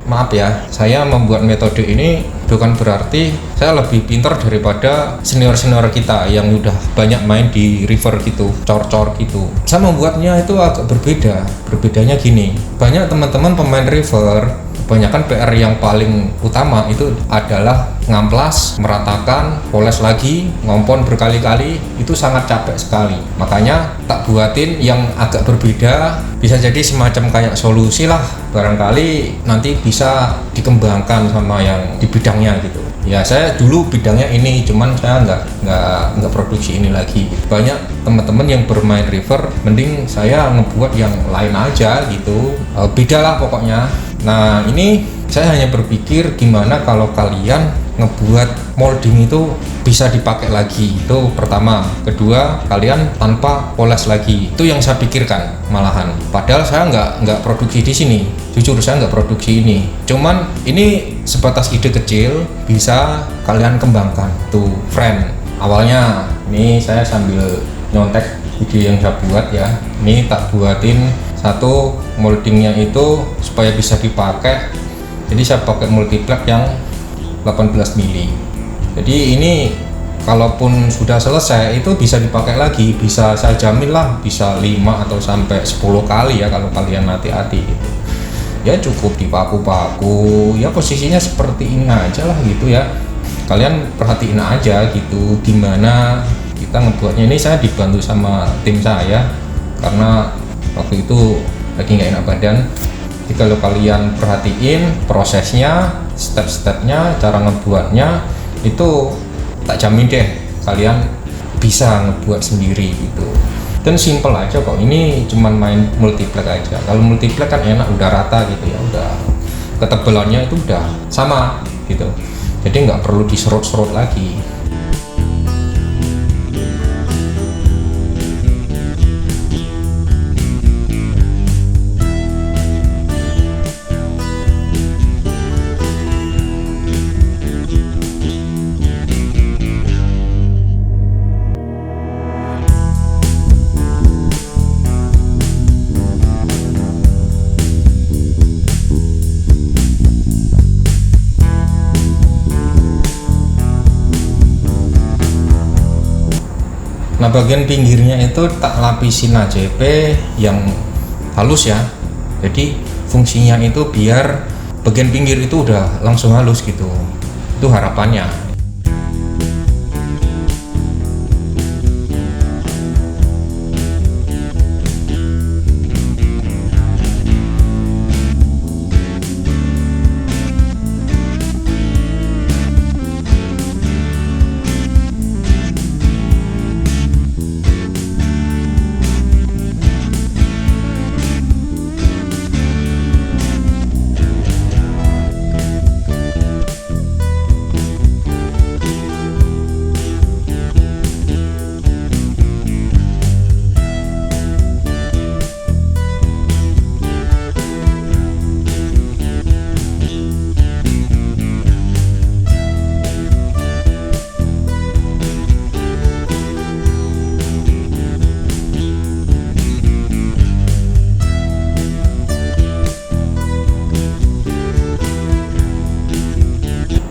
maaf ya, saya membuat metode ini bukan berarti saya lebih pintar daripada senior-senior kita yang udah banyak main di river gitu, cor-cor gitu. Saya membuatnya itu agak berbeda. Berbedanya gini, banyak teman-teman pemain river, kebanyakan PR yang paling utama itu adalah ngamplas, meratakan, poles lagi, ngompon berkali-kali, itu sangat capek sekali. Makanya tak buatin yang agak berbeda, bisa jadi semacam kayak solusi lah, barangkali nanti bisa dikembangkan sama yang di bidangnya gitu. Ya saya dulu bidangnya ini, cuman saya nggak produksi ini lagi. Banyak teman-teman yang bermain river, mending saya ngebuat yang lain aja gitu, beda lah pokoknya. Nah ini saya hanya berpikir gimana kalau kalian ngebuat molding itu bisa dipakai lagi, itu pertama. Kedua, kalian tanpa poles lagi, itu yang saya pikirkan malahan. Padahal saya nggak produksi di sini, jujur saya nggak produksi ini. Cuman ini sebatas ide kecil, bisa kalian kembangkan. Tuh friend, awalnya ini saya sambil nyontek video yang saya buat ya. Ini tak buatin satu moldingnya itu supaya bisa dipakai. Jadi saya pakai multiplug yang 18 mili. Jadi ini kalaupun sudah selesai itu bisa dipakai lagi, bisa saya jamin lah bisa 5 atau sampai 10 kali ya kalau kalian hati-hati gitu. Ya cukup dipaku-paku, ya posisinya seperti ini aja lah gitu ya. Kalian perhatiin aja gitu gimana kita ngebuatnya. Ini saya dibantu sama tim saya karena waktu itu lagi nggak enak badan. Jadi kalau kalian perhatiin prosesnya, step-stepnya, cara ngebuatnya, itu tak jamin deh kalian bisa ngebuat sendiri gitu. Dan simple aja kok, ini cuman main multiplug aja. Kalau multiplug kan enak, udah rata gitu ya, udah ketebalannya itu udah sama gitu. Jadi nggak perlu diserut-serut lagi. Nah bagian pinggirnya itu tak lapisin ACP yang halus ya. Jadi fungsinya itu biar bagian pinggir itu udah langsung halus gitu. Itu harapannya.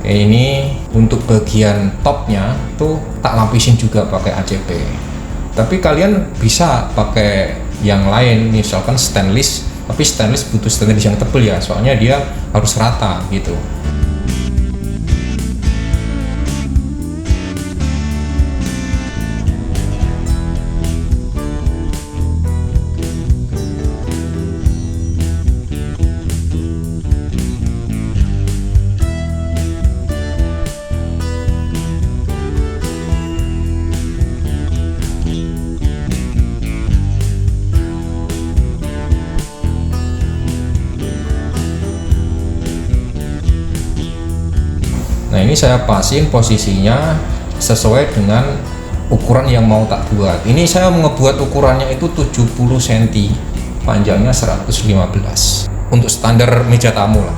Ini untuk bagian topnya tuh tak lapisin juga pakai ACP. Tapi kalian bisa pakai yang lain, misalkan stainless. Tapi stainless butuh stainless yang tebal ya, soalnya dia harus rata gitu. Nah ini saya pasin posisinya sesuai dengan ukuran yang mau tak buat. Ini saya ngebuat ukurannya itu 70 cm, panjangnya 115 untuk standar meja tamu lah.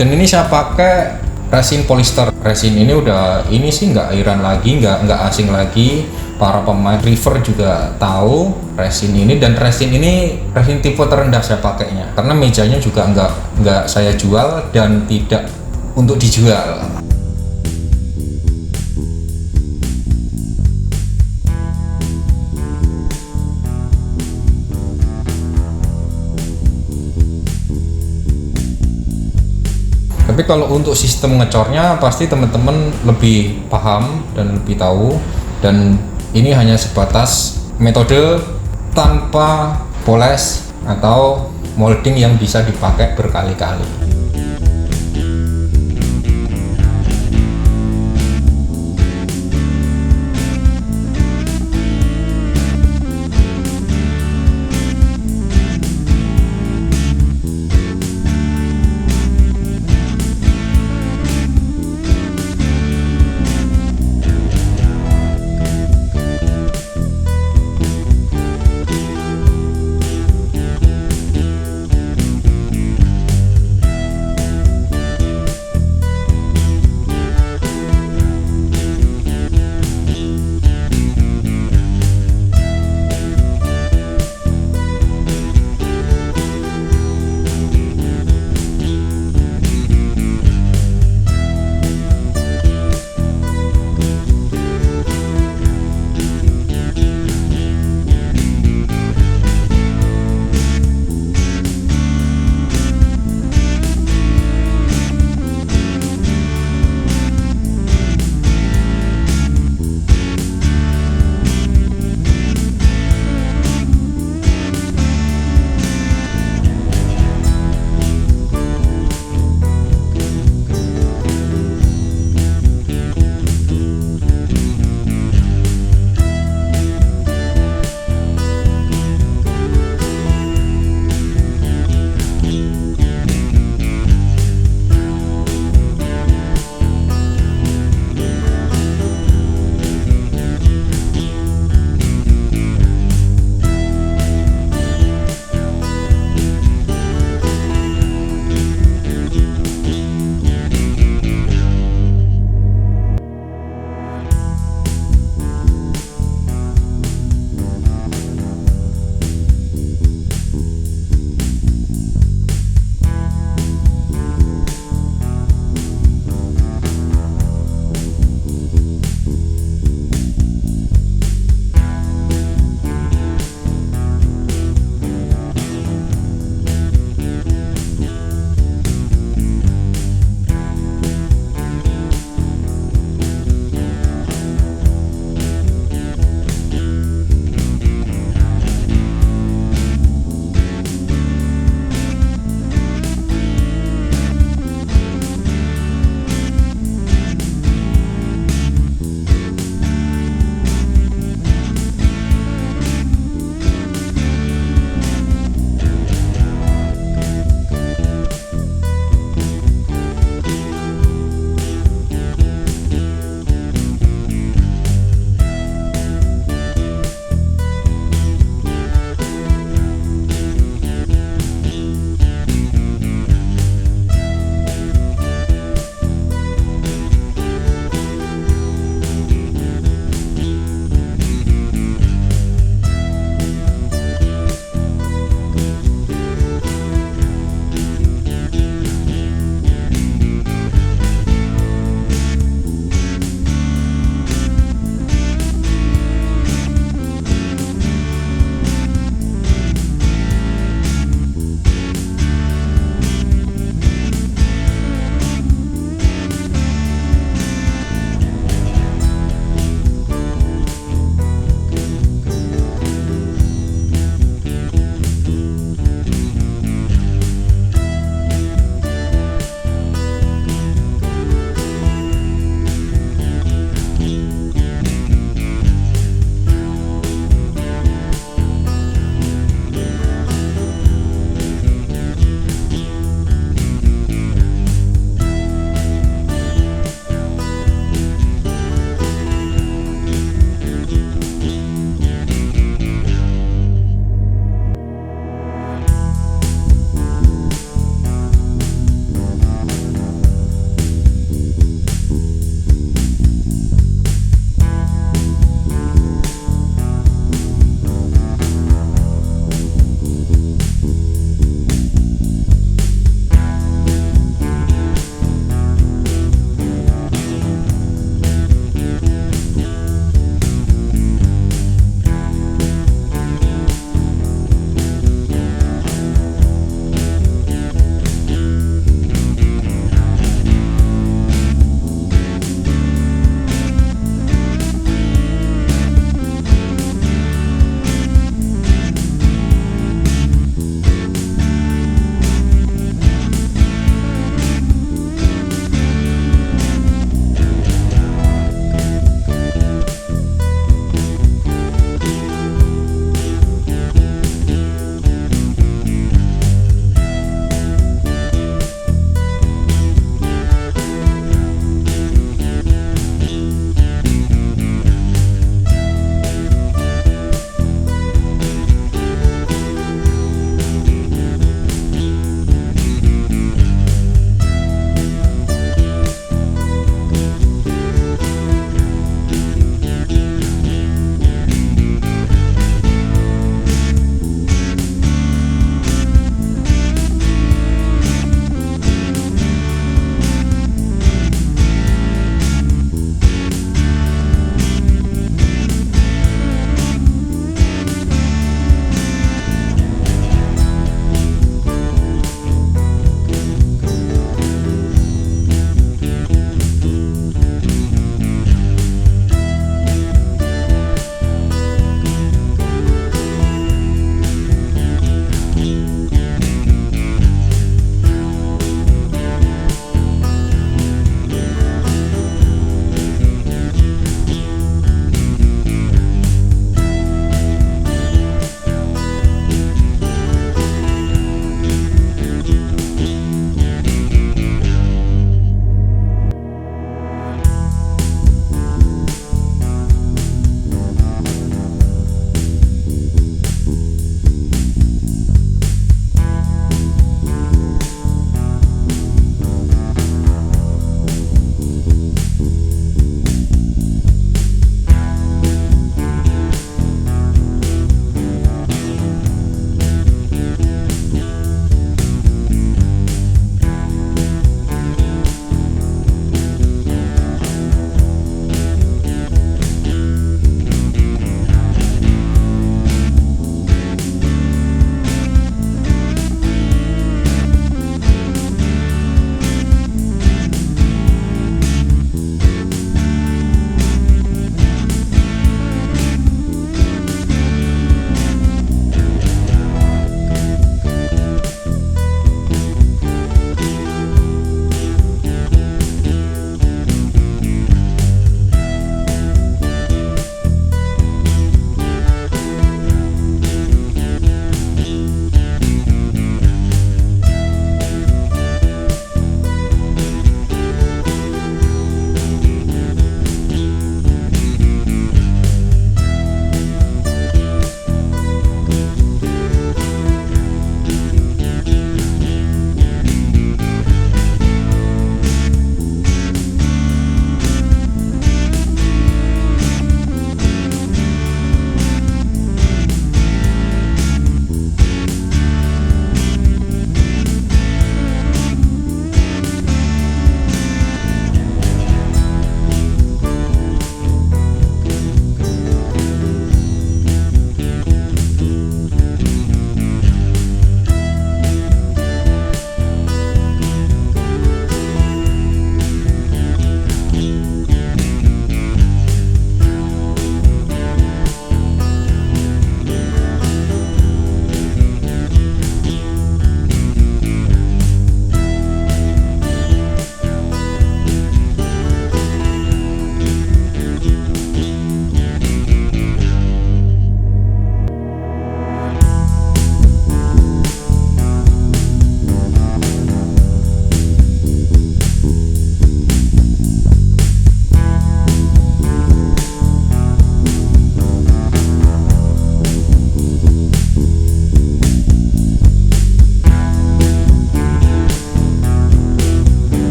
Dan ini saya pakai resin polyester. Resin ini udah ini sih nggak airan lagi, nggak asing lagi. Para pemain river juga tahu resin ini, dan resin ini resin tipe terendah saya pakainya karena mejanya juga nggak saya jual dan tidak untuk dijual. Tapi kalau untuk sistem ngecornya pasti teman-teman lebih paham dan lebih tahu, dan ini hanya sebatas metode tanpa poles atau molding yang bisa dipakai berkali-kali.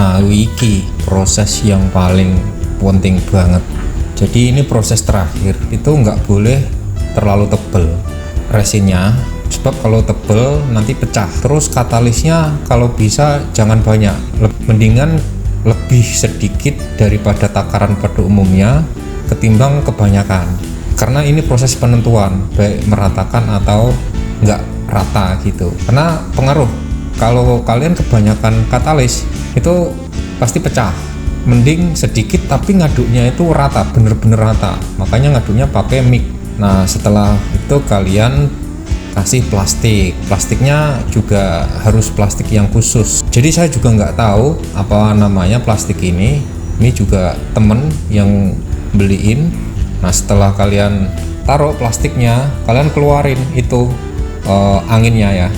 Nah, iki proses yang paling penting banget. Jadi ini proses terakhir, itu nggak boleh terlalu tebel resinnya, sebab kalau tebel nanti pecah. Terus katalisnya kalau bisa jangan banyak, mendingan lebih sedikit daripada takaran pada umumnya ketimbang kebanyakan, karena ini proses penentuan baik meratakan atau nggak rata gitu, karena pengaruh. Kalau kalian kebanyakan katalis itu pasti pecah. Mending sedikit tapi ngaduknya itu rata, bener-bener rata, makanya ngaduknya pakai mic. Nah setelah itu kalian kasih plastiknya juga harus plastik yang khusus. Jadi saya juga nggak tahu apa namanya plastik ini juga temen yang beliin. Nah setelah kalian taruh plastiknya, kalian keluarin itu anginnya ya.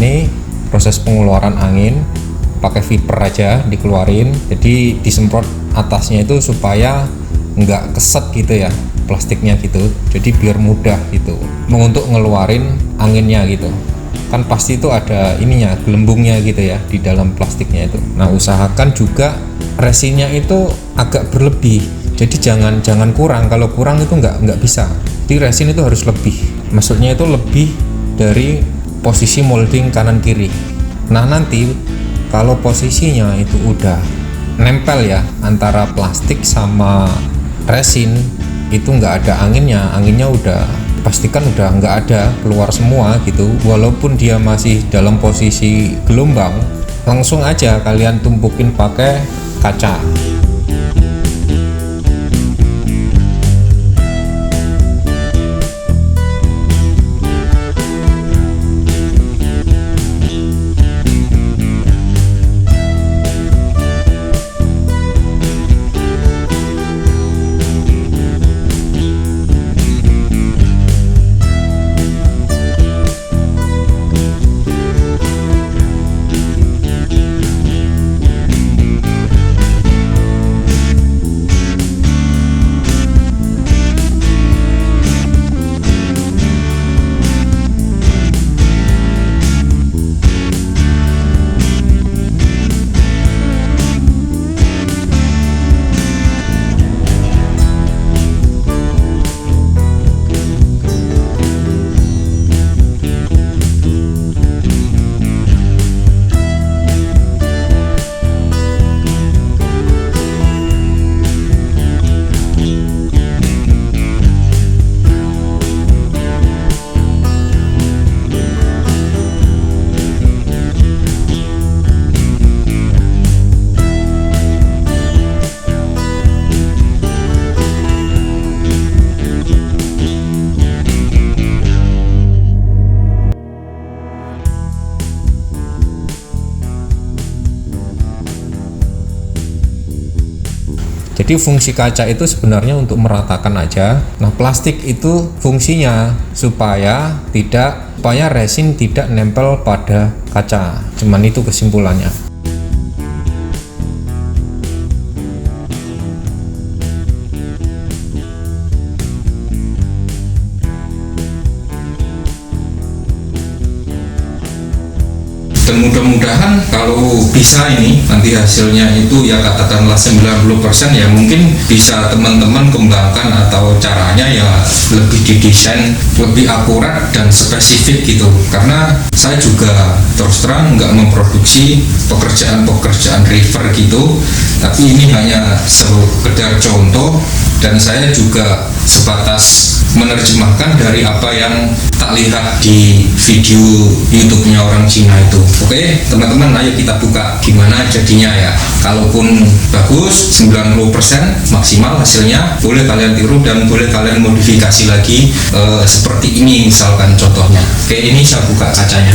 Ini proses pengeluaran angin pakai viper aja dikeluarin, jadi disemprot atasnya itu supaya nggak keset gitu ya plastiknya gitu, jadi biar mudah gitu untuk ngeluarin anginnya gitu kan. Pasti itu ada ininya, gelembungnya gitu ya di dalam plastiknya itu. Nah usahakan juga resinnya itu agak berlebih, jadi jangan kurang. Kalau kurang itu nggak bisa, jadi resin itu harus lebih, maksudnya itu lebih dari posisi molding kanan kiri. Nah nanti kalau posisinya itu udah nempel ya antara plastik sama resin, itu nggak ada anginnya udah pastikan udah nggak ada, keluar semua gitu. Walaupun dia masih dalam posisi gelombang, langsung aja kalian tumpukin pakai kaca. Jadi fungsi kaca itu sebenarnya untuk meratakan aja. Nah plastik itu fungsinya supaya resin tidak nempel pada kaca. Cuman itu kesimpulannya. Dan mudah-mudahan kalau bisa ini nanti hasilnya itu ya katakanlah 90% ya, mungkin bisa teman-teman kembangkan atau caranya ya lebih didesain lebih akurat dan spesifik gitu. Karena saya juga terus terang nggak memproduksi pekerjaan river gitu, tapi ini hanya sekedar contoh dan saya juga sebatas menerjemahkan dari apa yang tak lihat di video YouTube-nya orang Cina itu. Oke, teman-teman, ayo kita buka gimana jadinya ya. Kalaupun bagus 90% maksimal hasilnya, boleh kalian tiru dan boleh kalian modifikasi lagi seperti ini misalkan contohnya. Oke, ini saya buka kacanya.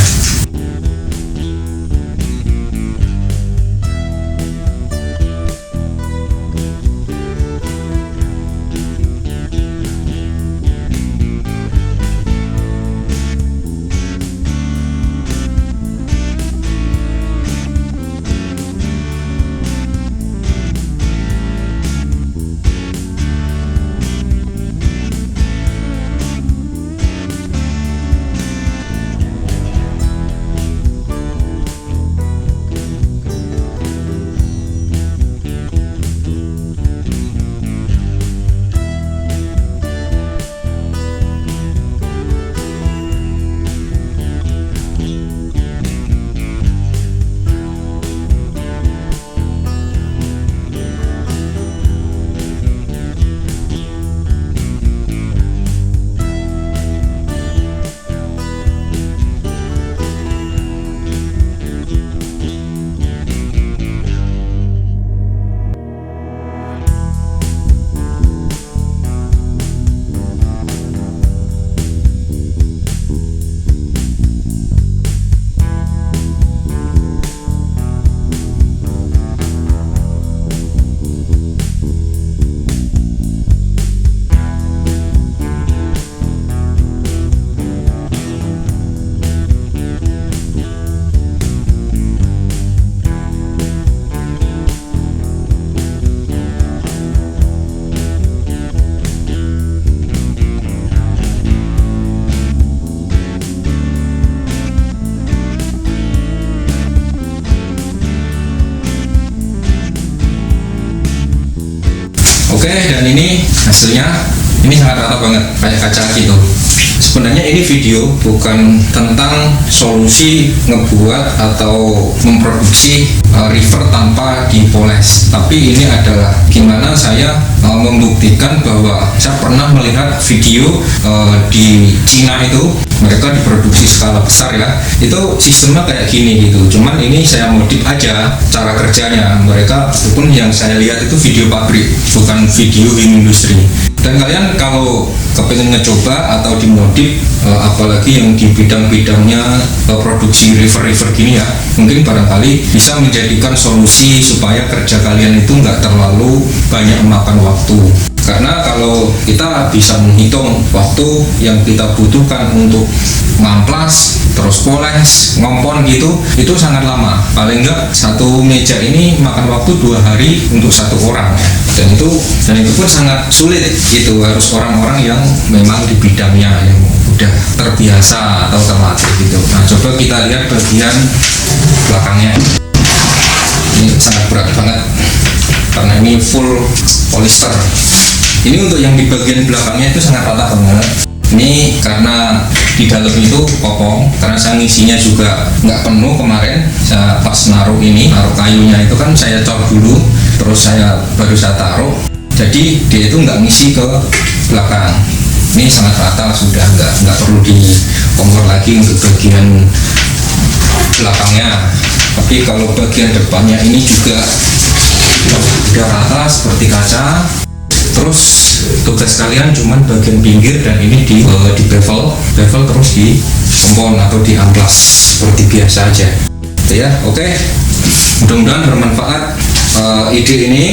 Dan ini hasilnya, ini sangat rata banget kayak kaca gitu. Sebenarnya ini video bukan tentang solusi ngebuat atau memproduksi river tanpa dipoles, tapi ini adalah gimana saya membuktikan bahwa saya pernah melihat video di Cina itu, mereka diproduksi skala besar ya, itu sistemnya kayak gini gitu. Cuman ini saya modif aja cara kerjanya. Mereka walaupun yang saya lihat itu video pabrik, bukan video in industri. Dan kalian kalau kepengen ngecoba atau dimodif, apalagi yang di bidang-bidangnya produksi river-river gini ya, mungkin barangkali bisa menjadikan solusi supaya kerja kalian itu nggak terlalu banyak memakan waktu. Karena kalau kita bisa menghitung waktu yang kita butuhkan untuk ngamplas, terus poles, ngompon gitu, itu sangat lama. Paling enggak satu meja ini makan waktu 2 hari untuk satu orang ya. Dan itu pun sangat sulit gitu, harus orang-orang yang memang di bidangnya yang udah terbiasa atau terlatih gitu. Nah, coba kita lihat bagian belakangnya. Ini sangat berat banget karena ini full polyester. Ini untuk yang di bagian belakangnya itu sangat rata banget. Ini karena di dalam itu kopong, karena saya ngisinya juga nggak penuh kemarin. Saya pas naruh kayunya itu kan saya cor dulu, terus saya baru saya taruh. Jadi dia itu nggak ngisi ke belakang. Ini sangat rata, sudah nggak perlu dikongkor lagi untuk bagian belakangnya. Tapi kalau bagian depannya ini juga udah rata seperti kaca. Terus tugas kalian cuman bagian pinggir dan ini di bevel terus di kompon atau di amplas seperti biasa aja. Ya, oke. Mudah-mudahan bermanfaat ide ini.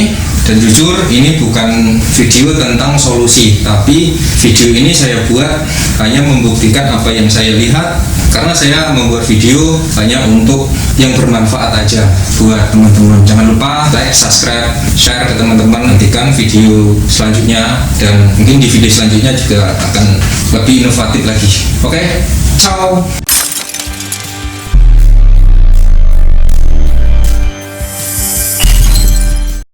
Dan jujur ini bukan video tentang solusi, tapi video ini saya buat hanya membuktikan apa yang saya lihat, karena saya membuat video hanya untuk yang bermanfaat aja buat teman-teman. Jangan lupa like, subscribe, share ke teman-teman, nantikan video selanjutnya, dan mungkin di video selanjutnya juga akan lebih inovatif lagi. Oke, ciao.